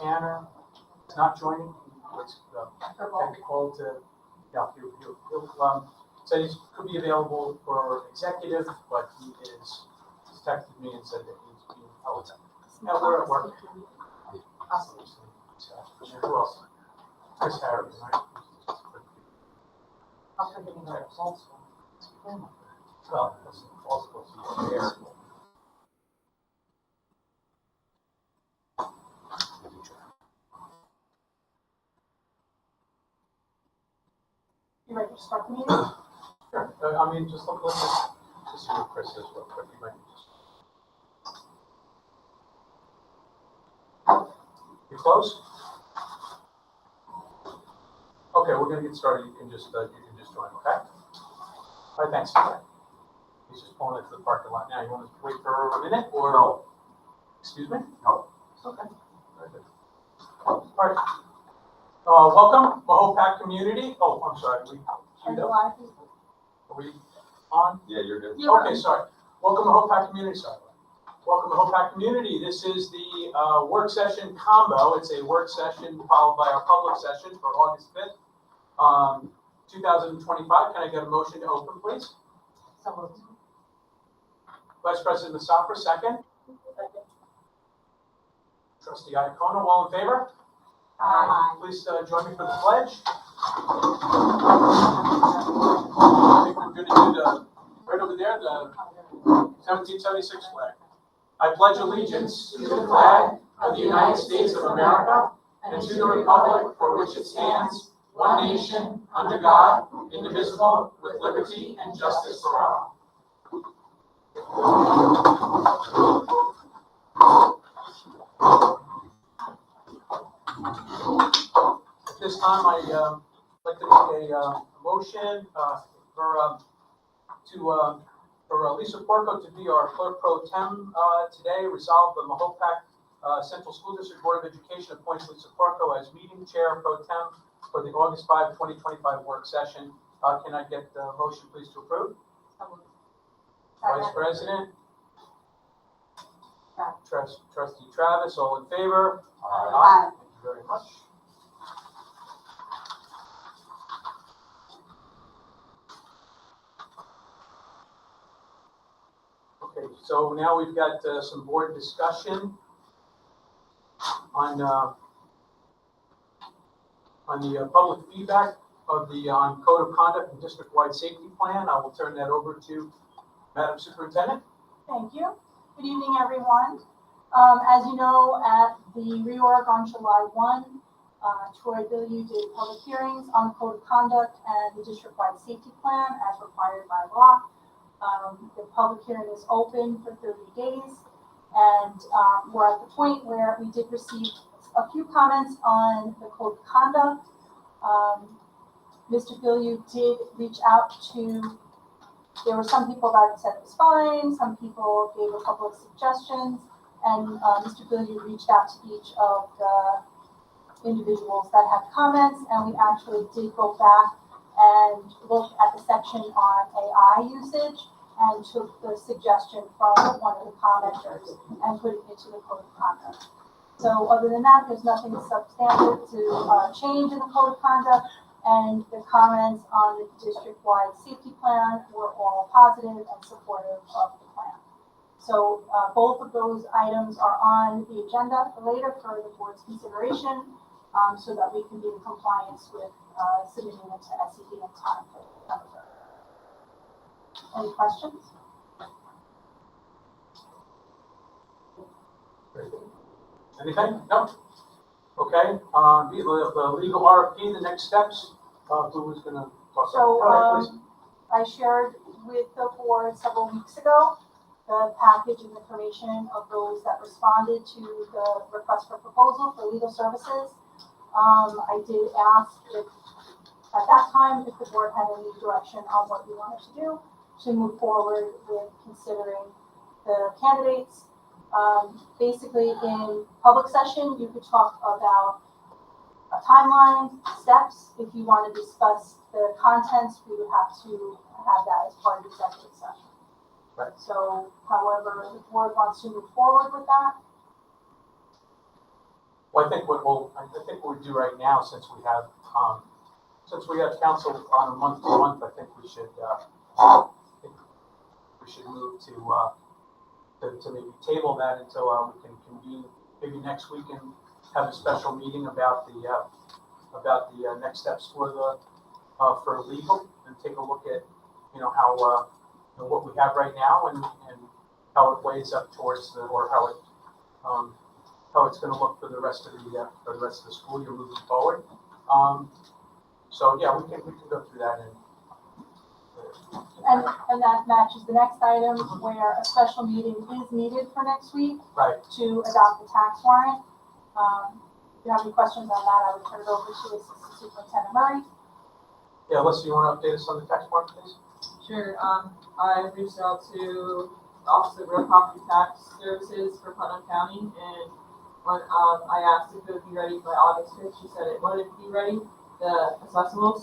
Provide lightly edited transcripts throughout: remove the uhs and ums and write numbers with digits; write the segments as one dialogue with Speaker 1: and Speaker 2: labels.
Speaker 1: Tanner is not joining. It's called to, yeah, he'll said he could be available for executive, but he's texted me and said that he's being held. Now we're at work. Who else? Chris Harris, right? Well, that's also there.
Speaker 2: You ready to start the meeting?
Speaker 1: Sure. I mean, just let's just see what Chris says real quick. You might just. You close? Okay, we're gonna get started. You can just join. Okay. All right. Thanks. He's just pulling into the parking lot now. You want to wait for a minute or
Speaker 3: no?
Speaker 1: Excuse me?
Speaker 3: No.
Speaker 1: Okay. Very good. All right. Welcome, Mahopac community. Oh, I'm sorry. Are we on?
Speaker 3: Yeah, you're good.
Speaker 1: Okay, sorry. Welcome to Mahopac community. Sorry. Welcome to Mahopac community. This is the work session combo. It's a work session followed by our public session for August 5th, 2025. Can I get a motion to open, please?
Speaker 2: So moved.
Speaker 1: Vice President Masafra, second. Trustee Iacona, all in favor?
Speaker 2: Aye.
Speaker 1: Please join me for the pledge. I think we're going to do the, right over there, the 1776 flag. I pledge allegiance to the flag of the United States of America and to the republic for which it stands, one nation, under God, indivisible, with liberty and justice for all. At this time, I'd like to make a motion for Lisa Porco to be our clerk pro tem today. Resolve the Mahopac Central School District Board of Education appoints Lisa Porco as meeting chair pro tem for the August 5, 2025 work session. Can I get the motion, please, to approve? Vice President. Trustee Travis, all in favor?
Speaker 2: Aye.
Speaker 1: Thank you very much. Okay, so now we've got some board discussion on the public feedback of the code of conduct and district-wide safety plan. I will turn that over to Madam Superintendent.
Speaker 2: Thank you. Good evening, everyone. As you know, at the reorg on July 1, Troy Bilyeu did public hearings on the code of conduct and the district-wide safety plan as required by law. The public hearing is open for 30 days, and we're at the point where we did receive a few comments on the code of conduct. Mr. Bilyeu did reach out to, there were some people that said it was fine, some people gave a couple of suggestions, and Mr. Bilyeu reached out to each of the individuals that had comments, and we actually did go back and look at the section on AI usage and took the suggestion from one of the commenters and put it into the code of conduct. So other than that, there's nothing substantive to change in the code of conduct, and the comments on the district-wide safety plan were all positive and supportive of the plan. So both of those items are on the agenda for later for the board's consideration, so that we can be in compliance with submitting it to SED in time for September 3rd. Any questions?
Speaker 1: Anything? No? Okay. The legal RFP, the next steps. Who was going to talk
Speaker 2: So
Speaker 1: about it?
Speaker 2: I shared with the board several weeks ago the package of information of those that responded to the request for proposal for legal services. I did ask if, at that time, if the board had any direction on what you wanted to do to move forward with considering the candidates. Basically, in public session, you could talk about a timeline, steps. If you want to discuss the contents, we would have to have that as part of the executive session.
Speaker 1: Right.
Speaker 2: So, however the board wants to move forward with that.
Speaker 1: Well, I think what we do right now, since we have council on a month to month, I think we should move to maybe table that until we can convene maybe next week and have a special meeting about the next steps for legal, and take a look at how what we have right now and how it weighs up towards how it's going to look for the rest of the school year moving forward. So yeah, we can go through that
Speaker 2: And that matches the next item where a special meeting is needed for next week
Speaker 1: right.
Speaker 2: to adopt the tax warrant. If you have any questions on that, I would turn it over to Assistant Superintendent Murray.
Speaker 1: Yeah, Alyssa, you want to update us on the tax warrant, please?
Speaker 3: Sure. I reached out to the Office of Real Property Tax Services for Putnam County, and when I asked if it would be ready by August 5th, she said it wouldn't be ready, the assessable,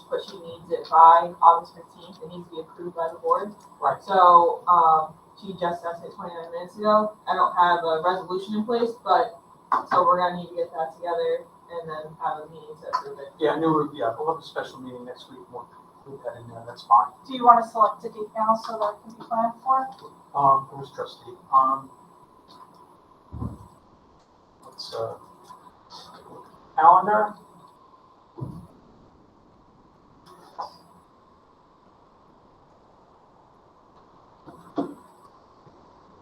Speaker 3: but she needs it by August 15th. It needs to be approved by the board.
Speaker 1: Right.
Speaker 3: So she just asked it 29 minutes ago. I don't have a resolution in place, so we're gonna need to get that together and then have a meeting to approve it.
Speaker 1: Yeah, we'll have a special meeting next week. We'll put that in there. That's fine.
Speaker 2: Do you want to select a date now so that it can be planned for?
Speaker 1: Who's trustee? Let's calendar.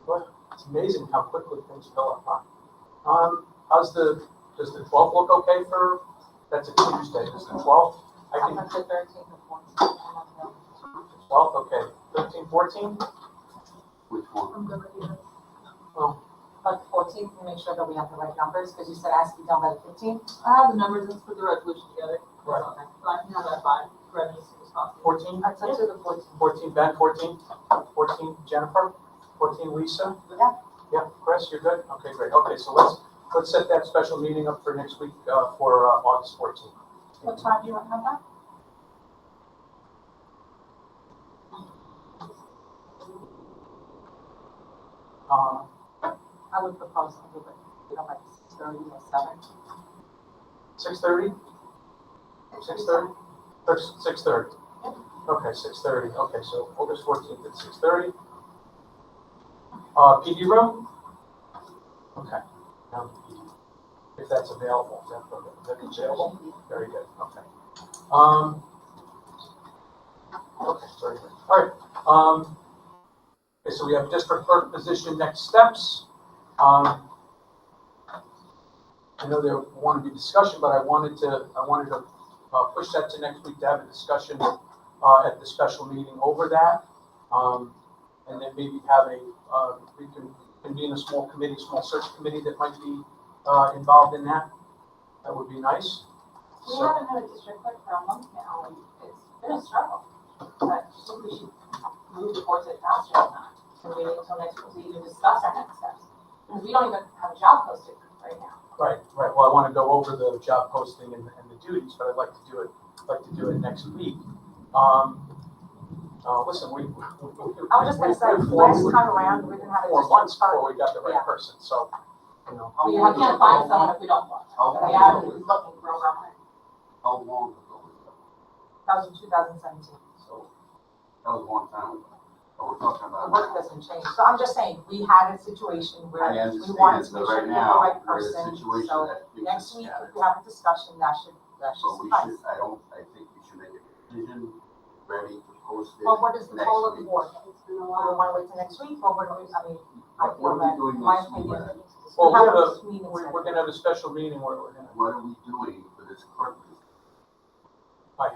Speaker 1: Well, it's amazing how quickly things fill up, huh? Does the 12th look okay for? That's a Tuesday. Is the 12th? I think
Speaker 3: the 13th or 14th.
Speaker 1: 12th. Okay. 13, 14.
Speaker 4: Which one?
Speaker 3: I'm good with you.
Speaker 1: Well,
Speaker 5: But the 14th, to make sure that we have the right numbers, because you said it has to be done by the 15th.
Speaker 3: I have the numbers. Let's put the resolution together.
Speaker 1: Right.
Speaker 3: Okay. So I can have that by ready as soon as possible.
Speaker 1: 14.
Speaker 5: That's up to the 14th.
Speaker 1: 14 Ben. 14 Jennifer. 14 Lisa.
Speaker 5: Yeah.
Speaker 1: Yeah. Chris, you're good. Okay, great. Okay, so let's set that special meeting up for next week for August 14th.
Speaker 2: What time do you want to have that?
Speaker 5: I would propose to do it, like 6:30 or 7.
Speaker 1: 6:30? 6:30? Or 6:30? Okay, 6:30. Okay, so August 14th at 6:30. PD room? Okay. If that's available, is that available? Very good, okay. Okay, very good. All right. Okay, so we have district clerk position next steps. I know there wanted to be discussion, but I wanted to push that to next week to have a discussion at the special meeting over that, and then maybe have we can convene a small search committee that might be involved in that. That would be nice.
Speaker 5: We haven't had a district clerk for a month now, and it's been a struggle. But I think we should move towards it faster than that. And wait until next week to even discuss our next steps. Because we don't even have a job posted right now.
Speaker 1: Right. Well, I want to go over the job posting and the duties, but I'd like to do it next week. Listen,
Speaker 5: I was just gonna say, last time around, we didn't have a
Speaker 1: 4
Speaker 5: district
Speaker 1: months
Speaker 5: clerk.
Speaker 1: before we got the right
Speaker 5: Yeah.
Speaker 1: person, so,
Speaker 5: We can't find someone if we don't want.
Speaker 4: How
Speaker 5: We are looking for a permanent.
Speaker 4: How long ago was that?
Speaker 5: That was in 2017.
Speaker 4: So, that was a long time ago. But we're talking
Speaker 5: The
Speaker 4: about.
Speaker 5: work doesn't change. So I'm just saying, we had a situation where
Speaker 4: I
Speaker 5: we
Speaker 4: understand,
Speaker 5: wanted to
Speaker 4: but
Speaker 5: make sure
Speaker 4: right
Speaker 5: we get the
Speaker 4: now,
Speaker 5: right
Speaker 4: we're in a
Speaker 5: person.
Speaker 4: situation
Speaker 5: So
Speaker 4: that gives
Speaker 5: next
Speaker 4: us
Speaker 5: week,
Speaker 4: status.
Speaker 5: if we have a discussion, that should
Speaker 4: But we
Speaker 5: suffice.
Speaker 4: should, I think we should make a decision, ready to post it.
Speaker 5: Well, what is the
Speaker 4: next
Speaker 5: goal of the
Speaker 4: week.
Speaker 5: board? Do we want to wait till next week, or what do we, I mean, I
Speaker 4: What
Speaker 5: feel
Speaker 4: are we
Speaker 5: that,
Speaker 4: doing
Speaker 5: my
Speaker 4: next week?
Speaker 5: opinion.
Speaker 1: well,
Speaker 5: have
Speaker 1: we're
Speaker 5: this meeting
Speaker 1: we're
Speaker 5: scheduled.
Speaker 1: gonna have a special meeting where we're gonna.
Speaker 4: What are we doing for this clerk position?
Speaker 1: I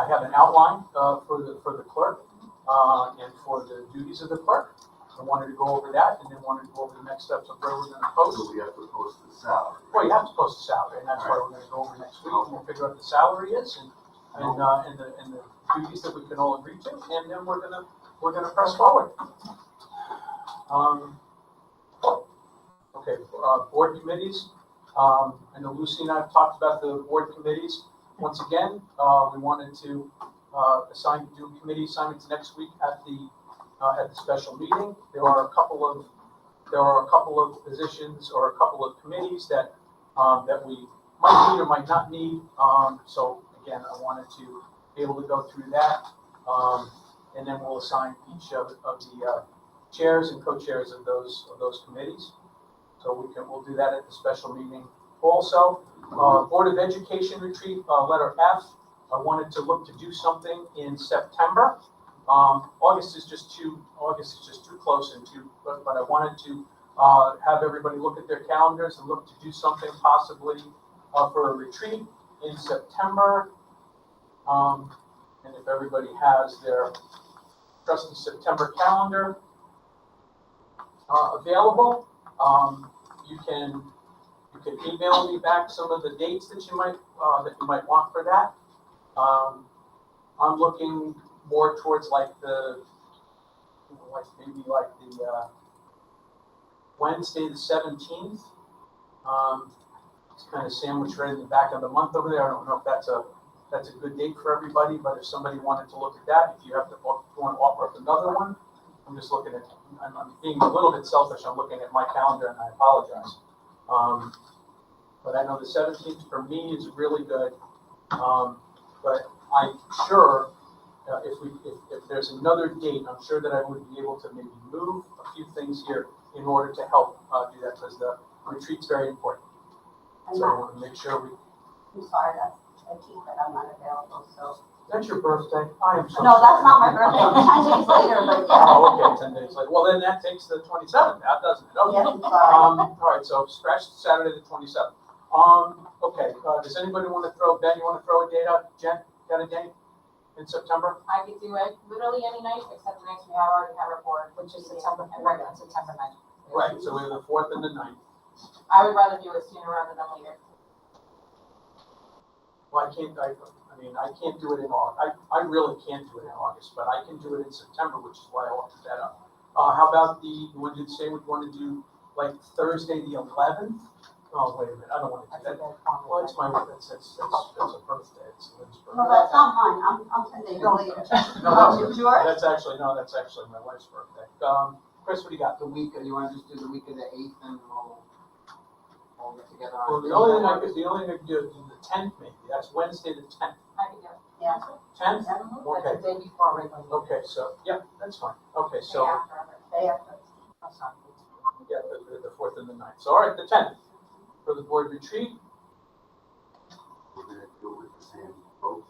Speaker 1: have an outline for the clerk and for the duties of the clerk. I wanted to go over that, and then wanted to go over the next steps of where we're going to post.
Speaker 4: So we have to post the salary.
Speaker 1: Well, you have to post the salary, and that's why we're going to go over next week, and we'll figure out what the salary is and the duties that we can all agree to, and then we're gonna press forward. Okay, board committees. I know Lucy and I have talked about the board committees. Once again, we wanted to do committee assignments next week at the special meeting. There are a couple of there are a couple of positions or a couple of committees that, that we might need or might not need. So again, I wanted to be able to go through that. And then we'll assign each of the chairs and co-chairs of those committees. So we'll do that at the special meeting. Also, Board of Education retreat, letter F. I wanted to look to do something in September. August is just too close but I wanted to have everybody look at their calendars and look to do something possibly for a retreat in September. And if everybody has their trusty September calendar available, you can email me back some of the dates that you might want for that. I'm looking more towards maybe the Wednesday the 17th. It's kind of sandwiched right in the back of the month over there. I don't know if that's a good date for everybody, but if somebody wanted to look at that, if you want to offer up another one, I'm just looking at. I'm being a little bit selfish. I'm looking at my calendar, and I apologize. But I know the 17th for me is really good. But I'm sure if there's another date, I'm sure that I would be able to maybe move a few things here in order to help do that, because the retreat's very important. So I want to make sure
Speaker 5: I'm sorry, that's a key, but I'm not available, so.
Speaker 1: That's your birthday. I am so
Speaker 5: No, that's
Speaker 1: sorry.
Speaker 5: not my birthday, 10 days later, but yeah.
Speaker 1: Oh, okay, 10 days later. Well, then that takes the 27th out, doesn't it? Okay.
Speaker 5: Yes, I'm sorry.
Speaker 1: All right, so scratch Saturday the 27th. Okay, does anybody want to Ben, you want to throw a date out? Jen, got a date in September?
Speaker 5: I could do it literally any night except the nights we already have our board, which is September 9th.
Speaker 1: Right, so we have the 4th and the 9th.
Speaker 5: I would rather do it sooner rather than later.
Speaker 1: Well, I can't do it in August. I really can't do it in August, but I can do it in September, which is why I offered that up. How about you want to do like Thursday the 11th? Oh, wait a minute, I don't want to do that. Well, it's that's a birthday, it's Lynn's birthday.
Speaker 5: No, that's not mine, I'm 10 days later.
Speaker 1: No,
Speaker 5: Yours?
Speaker 1: that's actually my wife's birthday. Chris, what do you got?
Speaker 4: The week, you want to just do the week of the 8th and we'll get together
Speaker 1: Well,
Speaker 4: on.
Speaker 1: the only thing I could do is the 10th maybe, that's Wednesday the 10th.
Speaker 5: I could do it. Yeah.
Speaker 1: 10th?
Speaker 5: That's
Speaker 1: Okay,
Speaker 5: the day before regular.
Speaker 1: okay, so, yeah, that's fine. Okay,
Speaker 5: Day
Speaker 1: so,
Speaker 5: after. Day after. I'm sorry.
Speaker 1: yeah, the 4th and the 9th. So, all right, the 10th for the board retreat.
Speaker 4: We're gonna do it with the same folks.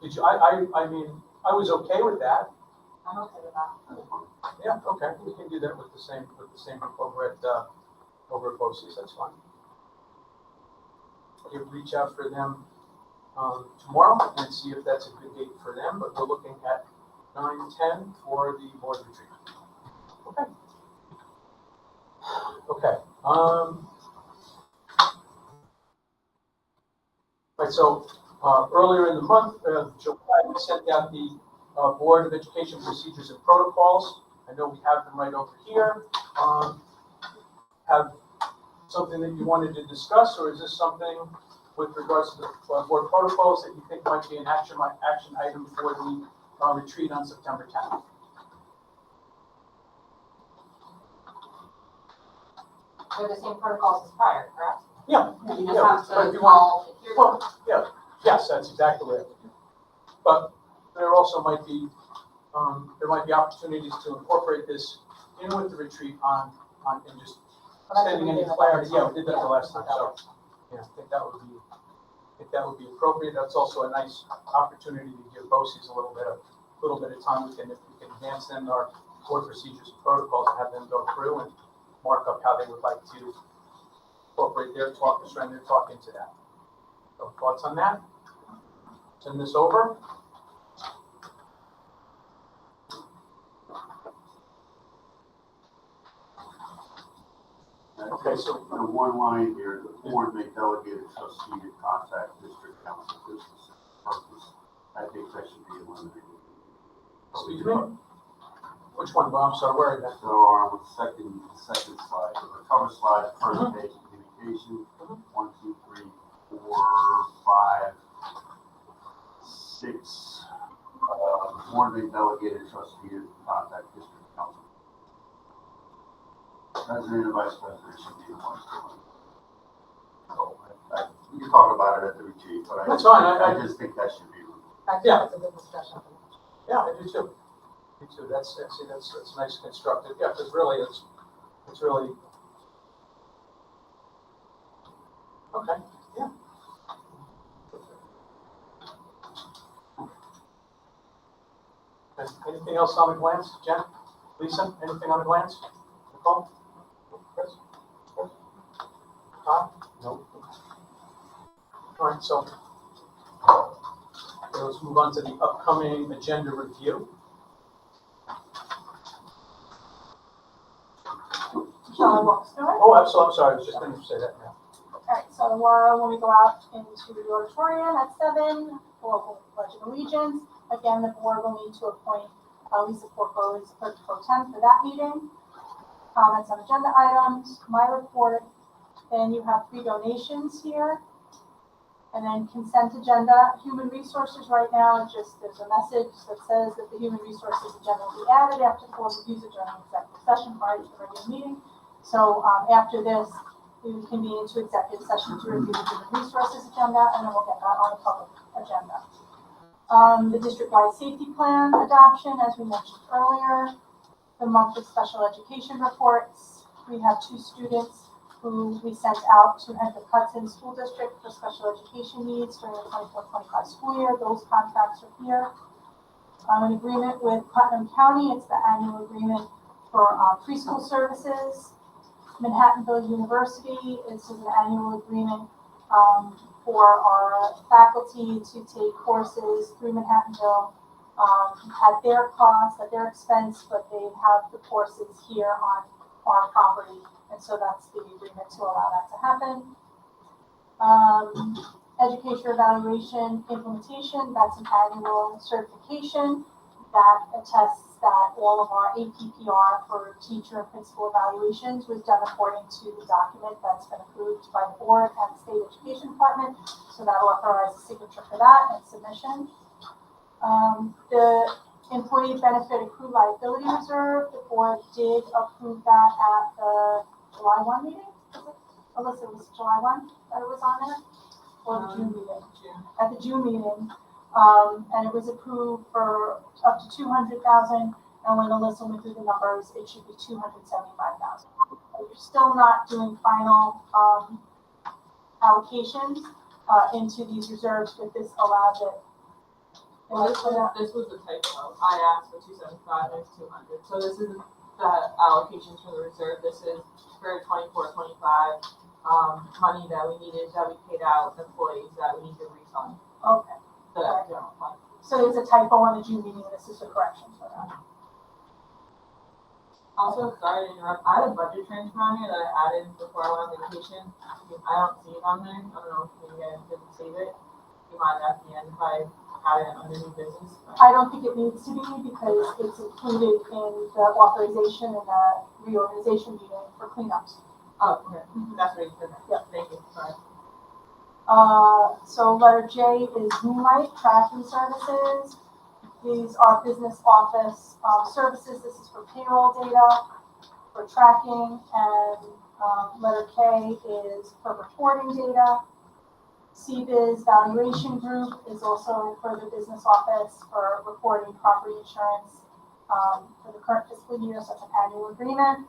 Speaker 1: Did you, I mean, I was okay with that.
Speaker 5: I'm okay with that.
Speaker 4: That's fine.
Speaker 1: Yeah, okay, we can do that with the same group over at BOCES, that's fine. You'll reach out for them tomorrow and see if that's a good date for them, but we're looking at 9/10 for the board retreat. Okay. Okay. Right, so earlier in the month of July, we sent out the Board of Education Procedures and Protocols. I know we have them right over here. Have something that you wanted to discuss, or is this something with regards to the board protocols that you think might be an action item for the retreat on September 10th?
Speaker 5: They're the same protocols as prior, correct?
Speaker 1: Yeah.
Speaker 5: You
Speaker 1: Yeah,
Speaker 5: just
Speaker 1: but
Speaker 5: have
Speaker 1: if
Speaker 5: to
Speaker 1: you want-
Speaker 5: call, here's
Speaker 1: Well, yeah, yes, that's exactly what I would do. But there also might be, opportunities to incorporate this in with the retreat on and just extending any clarity. Yeah, we did that the last time, so, yeah, I think that would be appropriate. That's also a nice opportunity to give BOCES a little bit of time. We can advance them our board procedures and protocols and have them go through and mark up how they would like to incorporate their talk, strand their talk into that. So thoughts on that? Send this over. Okay, so
Speaker 4: The one line here, the board may delegate a trustee to contact district council for specific purpose. I think that should be eliminated.
Speaker 1: excuse me? Which one, Bob? I'm sorry, where is that?
Speaker 4: So on the second slide, the cover slide, first page communication, 1, 2, 3, 4, 5, 6. The board may delegate a trustee to contact district council. President and vice president should be the ones doing it. So, we can talk about it at the retreat, but
Speaker 1: That's fine,
Speaker 4: I just think that should be removed.
Speaker 1: Yeah.
Speaker 5: It's a good discussion.
Speaker 1: Yeah, I do too. Me too. That's nice constructive. Yeah, because really it's really. Okay, yeah. Anything else on the glance, Jen? Lisa, anything on the glance? Nicole? Chris? Todd? No. All right, so let's move on to the upcoming agenda review.
Speaker 2: Shall I walk through it?
Speaker 1: Oh, absolutely. I'm sorry. I was just going to say that now.
Speaker 2: Alright, so when we go out into the auditorium at 7 for Pledge of Allegiance, again, the board will need to appoint Lisa Porco as clerk pro tem for that meeting. Comments on agenda items, my report, then you have 3 donations here. And then consent agenda, human resources right now, just there's a message that says that the human resources agenda will be added after the board reviews it during executive session prior to the regular meeting. So after this, we will convene into executive session to review the human resources agenda, and then we'll get that on the public agenda. The district-wide safety plan adoption, as we mentioned earlier, the monthly special education reports. We have 2 students who we sent out to Hendrick Hudson School District for special education needs during the 24-25 school year. Those contracts are here. An agreement with Putnam County, it's the annual agreement for preschool services. Manhattanville University, this is an annual agreement for our faculty to take courses through Manhattanville at their cost, at their expense, but they have the courses here on our property. And so that's the agreement to allow that to happen. Education evaluation implementation, that's an annual certification that attests that all of our APPR for teacher and principal evaluations was done according to the document that's been approved by the board and the state education department. So that authorizes signature for that and submission. The employee benefit accrued liability reserve, the board did approve that at the July 1 meeting. Alyssa, was it July 1 that it was on there? Or the June meeting? At the June meeting. And it was approved for up to 200,000, and when Alyssa went through the numbers, it should be 275,000. We're still not doing final allocations into these reserves, but this allows it.
Speaker 3: Well, this was the typo. I asked for 275 and it's 200. So this isn't the allocations for the reserve. This is for 24-25 money that we needed, that we paid out employees that we need to refund.
Speaker 2: Okay.
Speaker 3: The general fund.
Speaker 2: So there's a typo on the June meeting, and this is a correction for that.
Speaker 3: Also, sorry to interrupt, I had a budget transfer on here that I added before I went on vacation. I don't see it on there. I don't know if you guys didn't save it. You mind at the end if I add it under new business?
Speaker 2: I don't think it needs to be because it's included in the authorization and the reorganization meeting for cleanups.
Speaker 3: Oh, okay. That's what you said.
Speaker 2: Yeah.
Speaker 3: Thank you. Sorry.
Speaker 2: So letter J is Moonlight Tracking Services. These are business office services. This is for payroll data, for tracking, and letter K is for reporting data. CBIZ Valuation Group is also for the business office for reporting property insurance for the current fiscal year, so it's an annual agreement.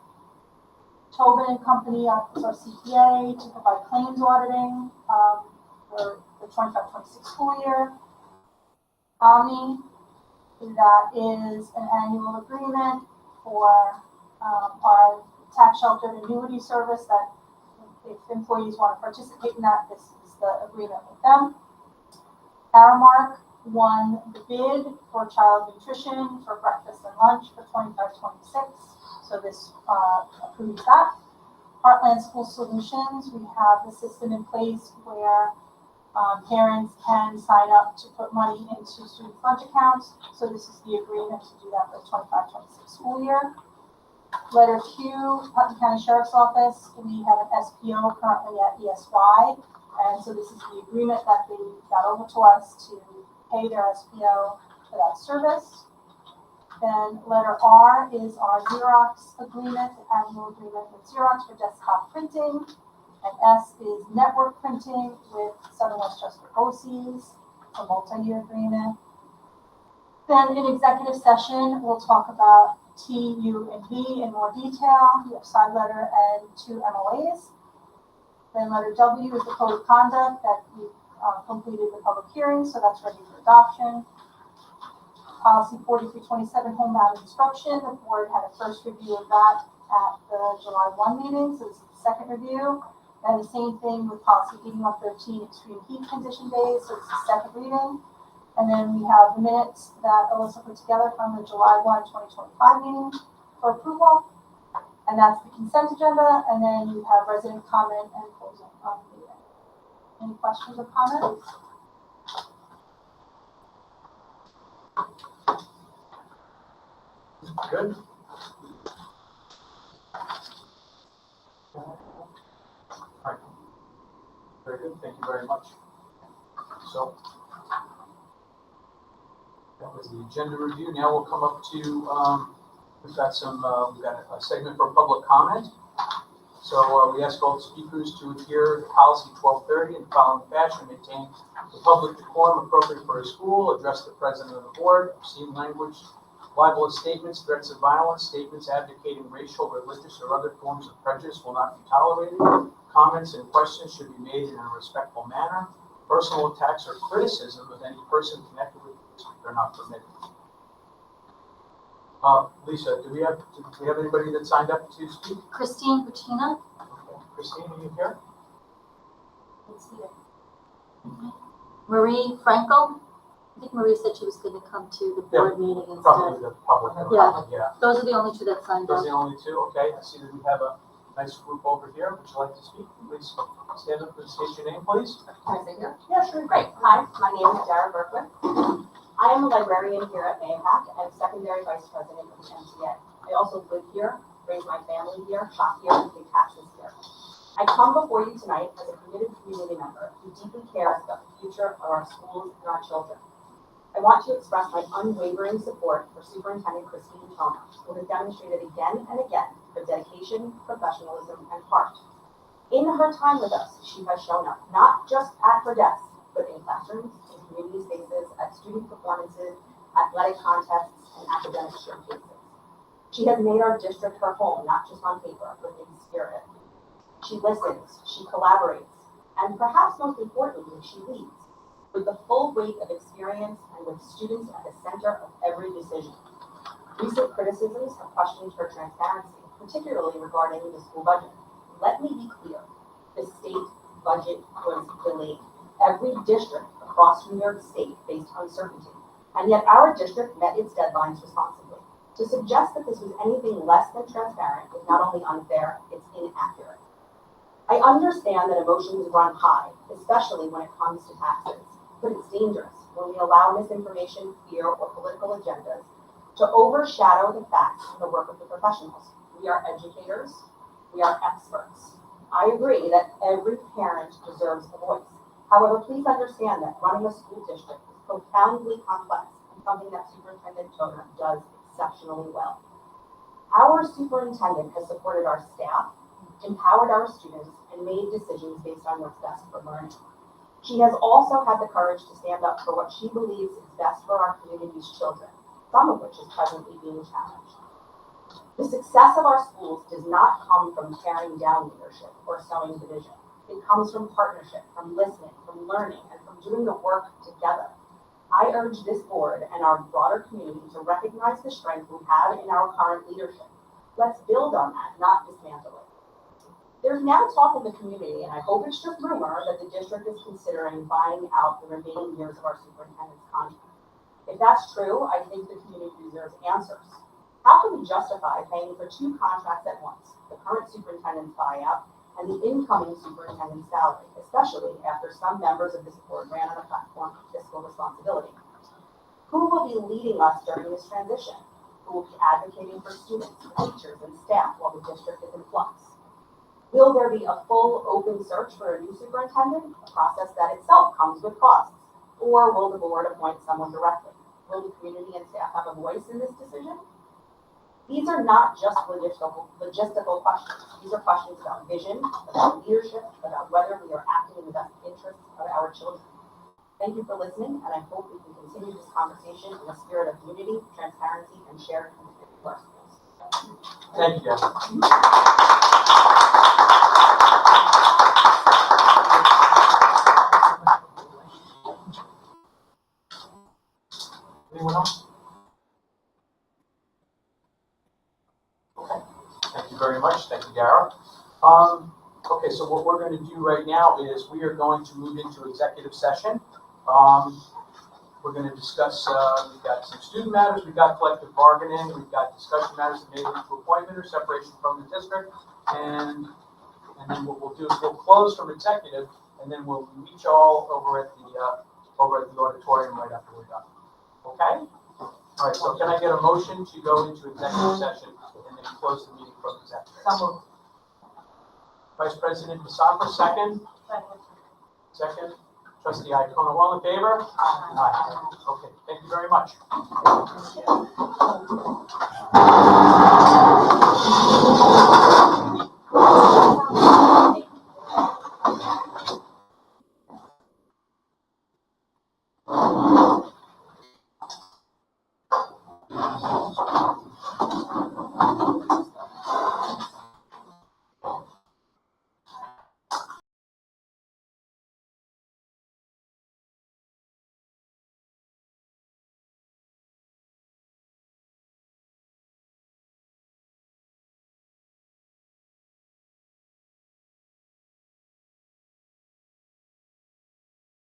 Speaker 2: Tobin and Company is our CPA to provide claims auditing for the 25-26 school year. Omni, that is an annual agreement for our tax sheltered annuity service that if employees want to participate in that, this is the agreement with them. Aramark won the bid for child nutrition for breakfast and lunch for 25-26. So this approves that. Heartland School Solutions, we have the system in place where parents can sign up to put money into student lunch accounts. So this is the agreement to do that for the 25-26 school year. Letter Q, Putnam County Sheriff's Office, we have an SPO currently at ESY. And so this is the agreement that they got over to us to pay their SPO for that service. Then letter R is our Xerox agreement, the annual agreement with Xerox for desktop printing. And S is network printing with Southern Westchester BOCES, a multi-year agreement. Then in executive session, we'll talk about T, U, and V in more detail. We have side letter and 2 MOAs. Then letter W is the code of conduct that we completed the public hearing, so that's ready for adoption. Policy 4327, homebound instruction, the board had a first review of that at the July 1 meeting, so this is the second review. And the same thing with policy 8113, extreme heat condition days, so it's the second reading. And then we have the minutes that Alyssa put together from the July 1, 2025 meeting for approval. And that's the consent agenda, and then you have resident comment and closing on the meeting. Any questions or comments?
Speaker 1: Good. Alright. Very good, thank you very much. So, that was the agenda review. Now we'll come up to, we've got a segment for public comment. So we ask all the speakers to adhere to policy 1230 in the following fashion: maintain the public decorum appropriate for a school, address the president of the board, obscene language, libelous statements, threats of violence, statements advocating racial, religious, or other forms of prejudice will not be tolerated. Comments and questions should be made in a respectful manner. Personal attacks or criticism of any person connected with the district are not permitted. Lisa, do we have anybody that signed up to speak?
Speaker 6: Christine Puccina.
Speaker 1: Okay. Christine, are you here?
Speaker 6: Let's see it. Marie Frankel. I think Marie said she was going to come to the board meeting
Speaker 1: Probably
Speaker 6: instead.
Speaker 1: the public.
Speaker 6: Yeah. Those are the only two that signed
Speaker 1: Those
Speaker 6: up.
Speaker 1: are the only two, okay. I see that we have a nice group over here. Would you like to speak? Please stand up and state your name, please.
Speaker 5: Can I say here?
Speaker 1: Yeah, sure.
Speaker 5: Great. Hi, my name is Dara Berkman. I am a librarian here at Mayhack and secondary vice president of the MTA. I also live here, raise my family here, shop here, and pay taxes here. I come before you tonight as a committed community member who deeply cares about the future of our schools and our children. I want to express my unwavering support for Superintendent Christine Toma, who has demonstrated again and again her dedication, professionalism, and heart. In her time with us, she has shown up not just at her desk, but in classrooms, in community spaces, at student performances, athletic contests, and academic showcases. She has made our district her home, not just on paper, but in spirit. She listens, she collaborates, and perhaps most importantly, she leads with the full weight of experience and with students at the center of every decision. Recent criticisms have questioned her transparency, particularly regarding the school budget. Let me be clear, the state budget was delayed. Every district across New York State faced uncertainty, and yet our district met its deadlines responsibly. To suggest that this was anything less than transparent is not only unfair, it's inaccurate. I understand that emotions run high, especially when it comes to taxes, but it's dangerous when we allow misinformation, fear, or political agendas to overshadow the facts and the work of the professionals. We are educators, we are experts. I agree that every parent deserves a voice. However, please understand that running a school district is profoundly complex and something that Superintendent Toma does exceptionally well. Our superintendent has supported our staff, empowered our students, and made decisions based on what's best for learning. She has also had the courage to stand up for what she believes is best for our community's children, some of which is presently being challenged. The success of our schools does not come from tearing down leadership or sowing division. It comes from partnership, from listening, from learning, and from doing the work together. I urge this board and our broader community to recognize the strength we have in our current leadership. Let's build on that, not dismantle it. There's now talk in the community, and I hope it's just rumor, that the district is considering buying out the remaining years of our superintendent's contract. If that's true, I think the community deserves answers. How can we justify paying for two contracts at once, the current superintendent's buyout and the incoming superintendent's salary, especially after some members of this board ran on a platform of fiscal responsibility? Who will be leading us during this transition? Who will be advocating for students, teachers, and staff while the district is in flux? Will there be a full open search for a new superintendent, a process that itself comes with costs? Or will the board appoint someone directly? will the community and staff have a voice in this decision? These are not just logistical questions. These are questions about vision, about leadership, about whether we are acting in the best interests of our children. Thank you for listening, and I hope we can continue this conversation in a spirit of unity, transparency, and shared commitment to our schools.
Speaker 1: Thank you, Deb. Anyone else? Okay, thank you very much. Thank you, Dara. Okay, so what we're going to do right now is we are going to move into executive session. We're going to discuss, we've got some student matters, we've got collective bargaining, we've got discussion matters that may lead to appointment or separation from the district, and then what we'll do is we'll close from executive, and then we'll meet you all over at the auditorium right after we're done. Okay? All right, so can I get a motion to go into executive session and then close the meeting from executive?
Speaker 5: So moved.
Speaker 1: Vice President Basanta, second. Second. Trustee Iacona, all in favor? Aye. Okay, thank you very much.